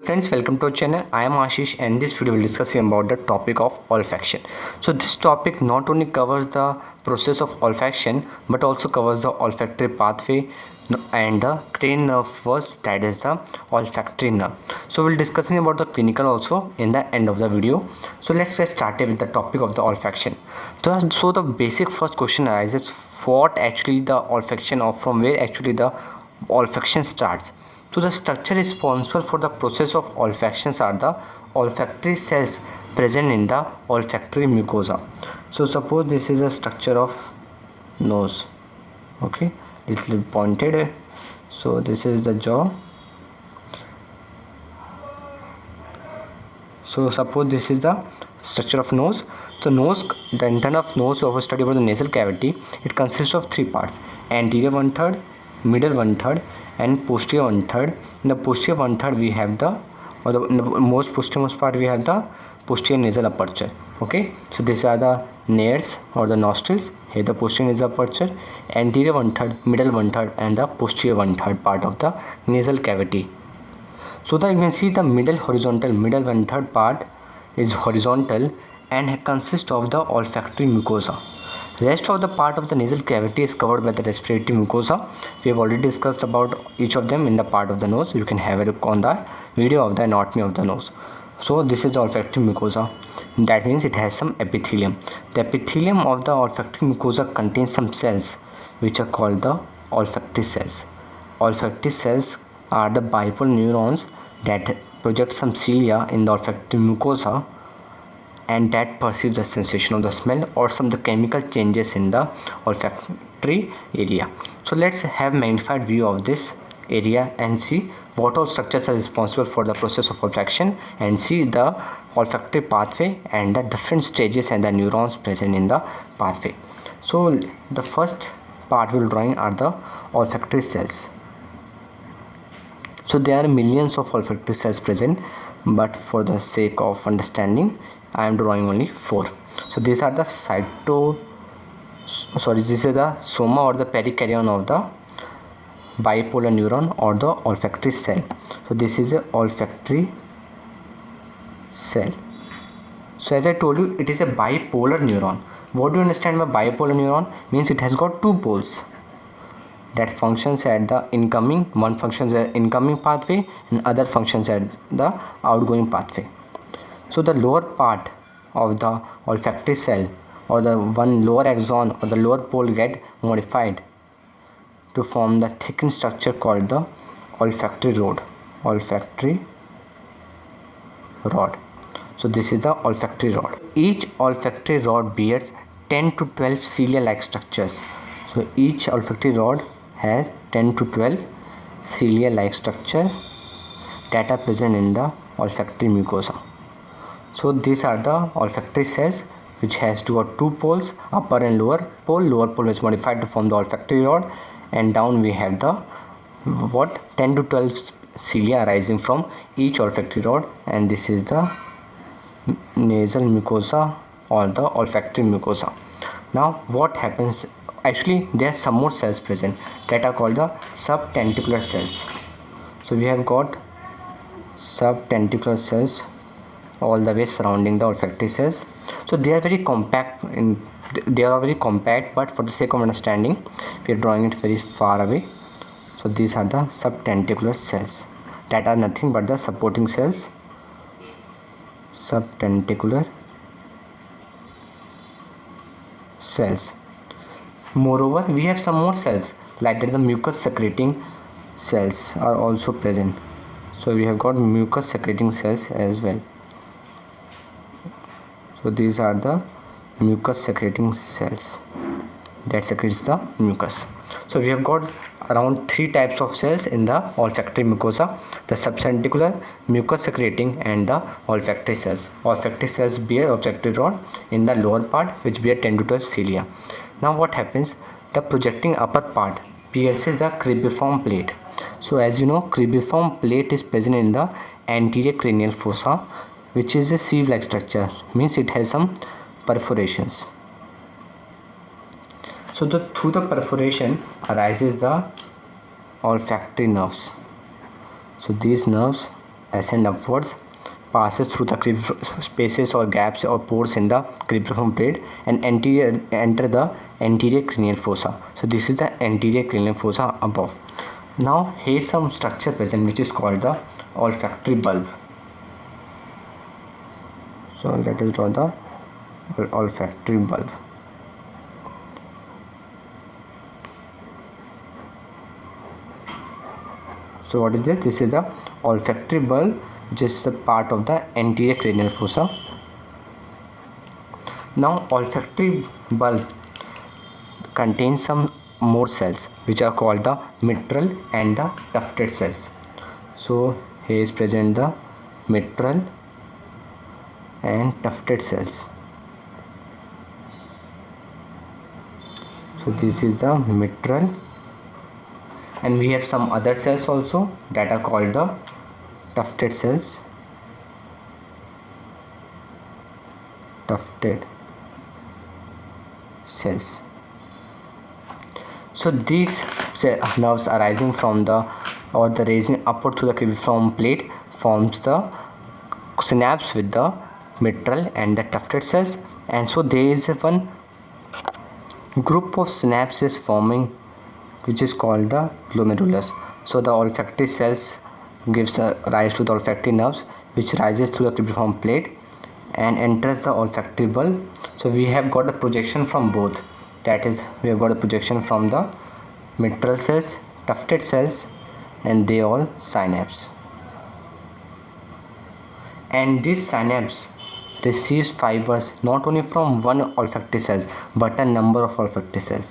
Friends, welcome to our channel. I am Ashish and this video will discuss about the topic of olfaction. So this topic not only covers the process of olfaction but also covers the olfactory pathway and the cranial nerve first, that is the olfactory nerve. So we'll discussing about the clinical also in the end of the video. So let's get started with the topic of the olfaction. So the basic first question arises, what actually the olfaction, or from where actually the olfaction starts. So the structure responsible for the process of olfactions are the olfactory cells present in the olfactory mucosa. So suppose this is a structure of nose, okay, little pointed. So this is the jaw. So suppose this is the structure of nose. So nose, the internal of nose, of a study about the nasal cavity, it consists of three parts: anterior 1/3, middle 1/3 and posterior 1/3. In the posterior 1/3 we have the, or the most posterior part we have the posterior nasal aperture. Okay, so these are the nares or the nostrils. Here the posterior nasal aperture, anterior 1/3, middle 1/3 and the posterior 1/3 part of the nasal cavity. So that you can see the middle 1/3 part is horizontal and consists of the olfactory mucosa. Rest of the part of the nasal cavity is covered by the respiratory mucosa. We have already discussed about each of them in the part of the nose. You can have a look on the video of the anatomy of the nose. So this is the olfactory mucosa. That means it has some epithelium. The epithelium of the olfactory mucosa contains some cells which are called the olfactory cells. Olfactory cells are the bipolar neurons that project some cilia in the olfactory mucosa and that perceives the sensation of the smell or some of the chemical changes in the olfactory area. So let's have magnified view of this area and see what all structures are responsible for the process of olfaction, and see the olfactory pathway and the different stages and the neurons present in the pathway. So the first part we'll drawing are the olfactory cells. So there are millions of olfactory cells present, but for the sake of understanding I am drawing only 4. So these are the this is the soma or the perikaryon of the bipolar neuron or the olfactory cell. So this is a olfactory cell. So as I told you, it is a bipolar neuron. What do you understand by bipolar neuron? Means it has got two poles that functions at the incoming, one functions at incoming pathway and other functions at the outgoing pathway. So the lower part of the olfactory cell or the one lower axon or the lower pole get modified to form the thickened structure called the olfactory rod. So this is the olfactory rod. Each olfactory rod bears 10 to 12 cilia-like structures. So each olfactory rod has 10 to 12 cilia-like structure that are present in the olfactory mucosa. So these are the olfactory cells which has two poles, upper and lower pole. Lower pole is modified to form the olfactory rod, and down we have the 10 to 12 cilia arising from each olfactory rod, and this is the nasal mucosa or the olfactory mucosa. Now what happens, actually there are some more cells present that are called the subtentacular cells. So we have got subtentacular cells all the way surrounding the olfactory cells. So they are very compact, but for the sake of understanding we are drawing it very far away. So these are the subtentacular cells that are nothing but the supporting cells. Subtentacular cells. Moreover, we have some more cells like that the mucus secreting cells are also present. So we have got mucus secreting cells as well. So these are the mucus secreting cells that secretes the mucus. So we have got around 3 types of cells in the olfactory mucosa: the subtentacular, mucus secreting and the olfactory cells. Olfactory cells bear olfactory rod in the lower part which bear 10 to 12 cilia. Now what happens, the projecting upper part pierces the cribriform plate. So as you know, cribriform plate is present in the anterior cranial fossa, which is a sieve-like structure, means it has some perforations. So through the perforation arises the olfactory nerves. So these nerves ascend upwards, passes through the spaces or gaps or pores in the cribriform plate and enter the anterior cranial fossa. So this is the anterior cranial fossa above. Now here is some structure present which is called the olfactory bulb. So let us draw the olfactory bulb. So what is this? This is the olfactory bulb, which is the part of the anterior cranial fossa. Now olfactory bulb contains some more cells which are called the mitral and the tufted cells. So here is present the mitral and tufted cells. So this is the mitral, and we have some other cells also that are called the tufted cells. Tufted cells. So these nerves arising from the raising upward to the cribriform plate forms the synapse with the mitral and the tufted cells, and so there is one group of synapses forming which is called the glomerulus. So the olfactory cells gives rise to the olfactory nerves which rises through the cribriform plate and enters the olfactory bulb. So we have got a projection from both, that is we have got a projection from the mitral cells, tufted cells, and they all synapse, and this synapse receives fibers not only from one olfactory cells but a number of olfactory cells.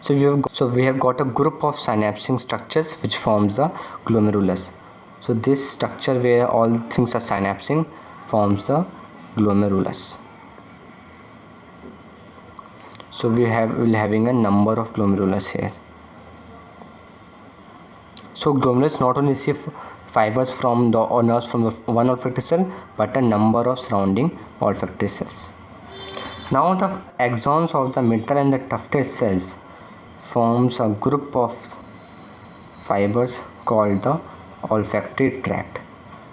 So we have got a group of synapsing structures which forms the glomerulus. So this structure where all things are synapsing forms the glomerulus. So we'll having a number of glomerulus here. So glomerulus not only receive fibers from the or nerves from the one olfactory cell but a number of surrounding olfactory cells. Now the axons of the mitral and the tufted cells forms a group of fibers called the olfactory tract.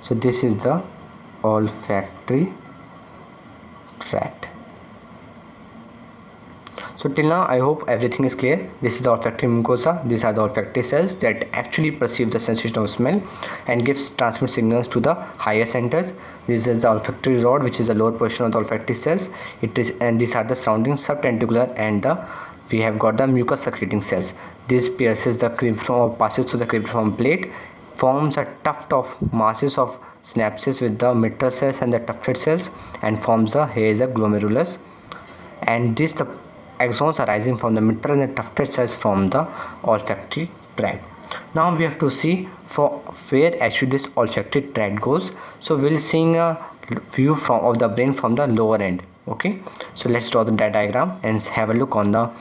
So this is the olfactory tract. So till now I hope everything is clear. This is the olfactory mucosa. These are the olfactory cells that actually perceive the sensation of smell and transmit signals to the higher centers. This is the olfactory rod, which is the lower portion of the olfactory cells. And these are the surrounding subtentacular, and we have got the mucus secreting cells. This pierces the cribriform, passes through the cribriform plate, forms a tuft of masses of synapses with the mitral cells and the tufted cells, and forms here is a glomerulus. And the axons arising from the mitral and the tufted cells from the olfactory tract. Now we have to see for where actually this olfactory tract goes. So we'll seeing a view of the brain from the lower end. Okay, so let's draw the diagram and have a look on the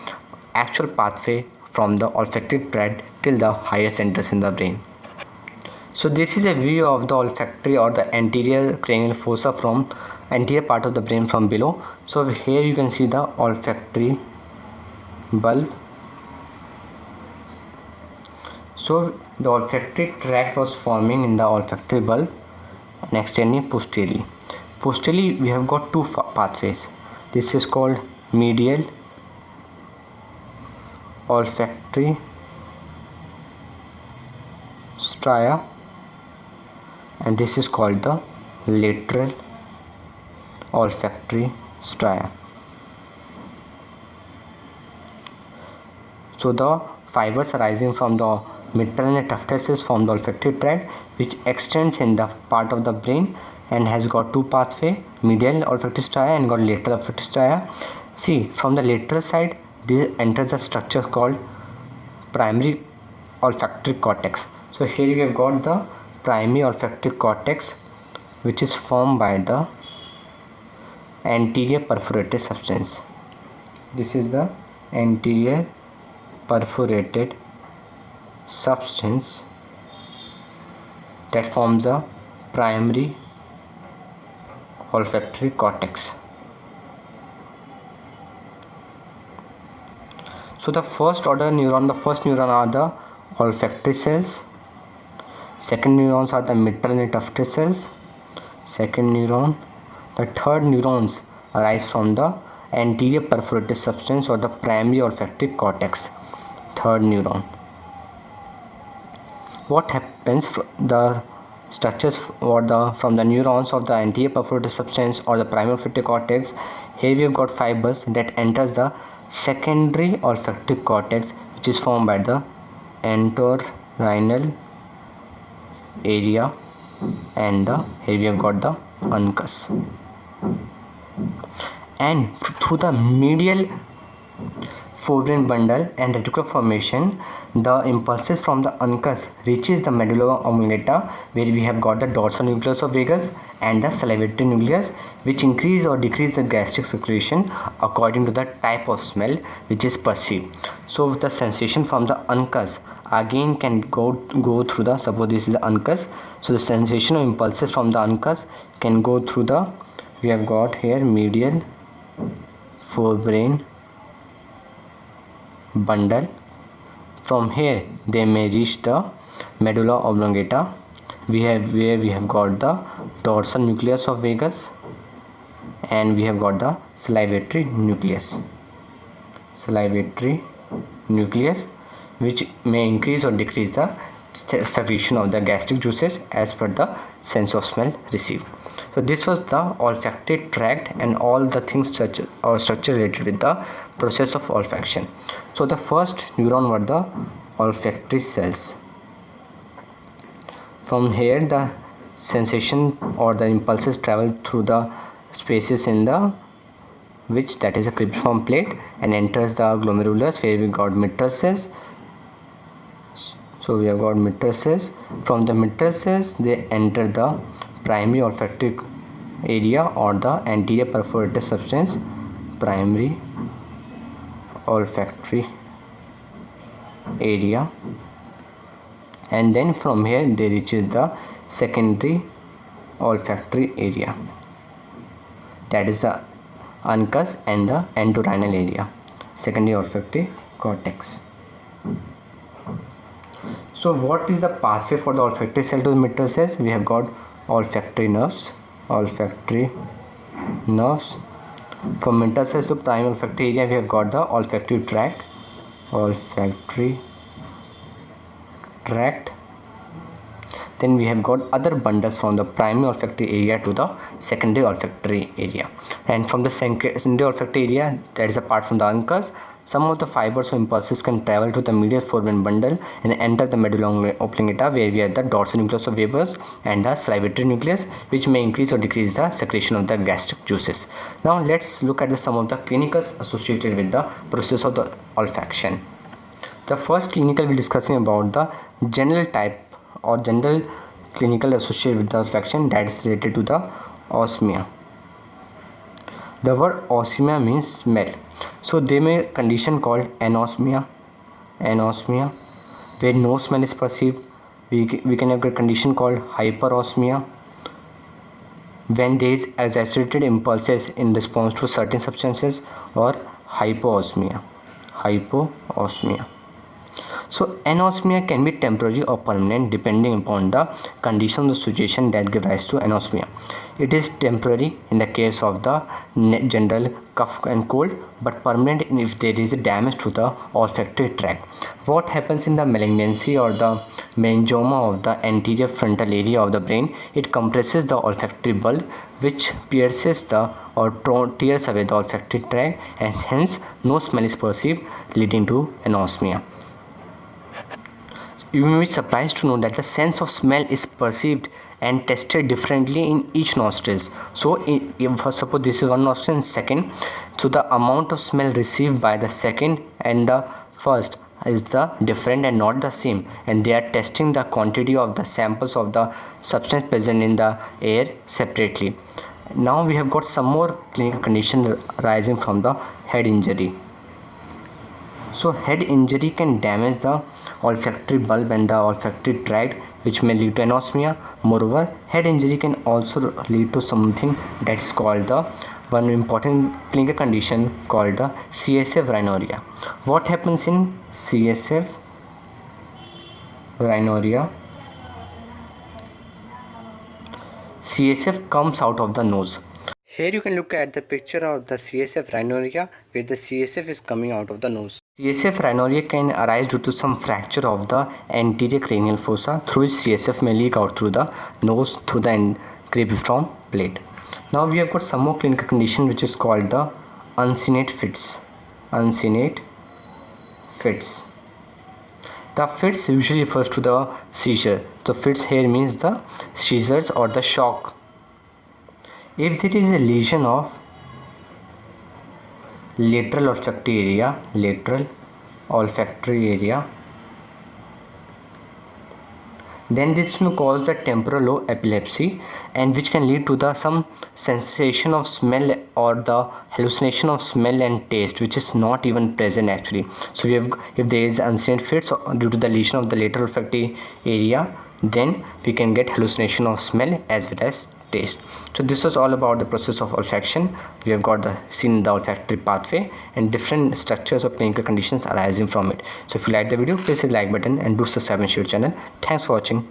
actual pathway from the olfactory tract till the higher centers in the brain. So this is a view of the olfactory or the anterior cranial fossa from anterior part of the brain from below. So here you can see the olfactory bulb. So the olfactory tract was forming in the olfactory bulb and extending posteriorly. Posteriorly we have got two pathways. This is called medial olfactory stria, and this is called the lateral olfactory stria. So the fibers arising from the mitral and tufted cells form the olfactory tract, which extends in the part of the brain and has got two pathway, medial olfactory stria and got lateral olfactory stria. See, from the lateral side this enters a structure called primary olfactory cortex. So here you have got the primary olfactory cortex, which is formed by the anterior perforated substance. This is the anterior perforated substance that forms the primary olfactory cortex. So the first order neuron, the first neuron are the olfactory cells. Second neurons are the mitral and tufted cells. Second neuron. The third neurons arise from the anterior perforated substance or the primary olfactory cortex. Third neuron. What happens the structures from the neurons of the anterior perforated substance or the primary olfactory cortex? Here we have got fibers that enters the secondary olfactory cortex, which is formed by the entorhinal area, and here we have got the uncus, and through the medial forebrain bundle and reticular formation, the impulses from the uncus reaches the medulla oblongata, where we have got the dorsal nucleus of vagus and the salivatory nucleus, which increase or decrease the gastric secretion according to the type of smell which is perceived. So the sensation from the uncus again can go through the, suppose this is the uncus, so the sensation of impulses from the uncus can go through the, we have got here medial forebrain bundle. From here they may reach the medulla oblongata, where we have got the dorsal nucleus of vagus, and we have got the salivatory nucleus, which may increase or decrease the secretion of the gastric juices as per the sense of smell received. So this was the olfactory tract and all the things structure related with the process of olfaction. So the first neuron were the olfactory cells. From here the sensation or the impulses travel through the spaces in the which, that is a cribriform plate, and enters the glomerulus, where we got mitral cells. So we have got mitral cells. From the mitral cells they enter the primary olfactory area or the anterior perforated substance, primary olfactory area, and then from here they reaches the secondary olfactory area, that is the uncus and the entorhinal area, secondary olfactory cortex. So what is the pathway for the olfactory cell to the mitral cells? We have got olfactory nerves. From mitral cells to primary olfactory area we have got the olfactory tract. Then we have got other bundles from the primary olfactory area to the secondary olfactory area, and from the secondary olfactory area, that is apart from the uncus, some of the fibers or impulses can travel to the medial forebrain bundle and enter the medulla oblongata, where we have the dorsal nucleus of vagus and the salivatory nucleus, which may increase or decrease the secretion of the gastric juices. Now let's look at some of the clinicals associated with the process of the olfaction. The first clinical we're discussing about the general type or general clinical associated with the olfaction, that is related to the osmia. The word osmia means smell. So they may condition called anosmia, where no smell is perceived. We can have a condition called hyperosmia, when there is exaggerated impulses in response to certain substances, or hypoosmia. So anosmia can be temporary or permanent depending upon the condition of the situation that gives rise to anosmia. It is temporary in the case of the general cough and cold, but permanent if there is a damage to the olfactory tract. What happens in the malignancy or the meningioma of the anterior frontal area of the brain? It compresses the olfactory bulb, which pierces the or tears away the olfactory tract, and hence no smell is perceived, leading to anosmia. You may be surprised to know that the sense of smell is perceived and tested differently in each nostrils. So if suppose this is one nostril and second, so the amount of smell received by the second and the first is the different and not the same, and they are testing the quantity of the samples of the substance present in the air separately. Now we have got some more clinical conditions arising from the head injury. So head injury can damage the olfactory bulb and the olfactory tract, which may lead to anosmia. Moreover, head injury can also lead to something that is called the one important clinical condition called the CSF rhinorrhea. What happens in CSF rhinorrhea? CSF comes out of the nose. Here you can look at the picture of the CSF rhinorrhea where the CSF is coming out of the nose. CSF rhinorrhea can arise due to some fracture of the anterior cranial fossa through which CSF may leak out through the nose through the cribriform plate. Now we have got some more clinical condition which is called the uncinate fits. Uncinate fits. The fits usually refers to the seizure. So fits here means the seizures or the shock. If there is a lesion of lateral olfactory area, then this may cause the temporal lobe epilepsy, and which can lead to the some sensation of smell or the hallucination of smell and taste, which is not even present actually. So we have, if there is uncinate fits due to the lesion of the lateral olfactory area, then we can get hallucination of smell as well as taste. So this was all about the process of olfaction. We have got seen the olfactory pathway and different structures of clinical conditions arising from it. So if you like the video, please hit the like button and do subscribe and share channel. Thanks for watching.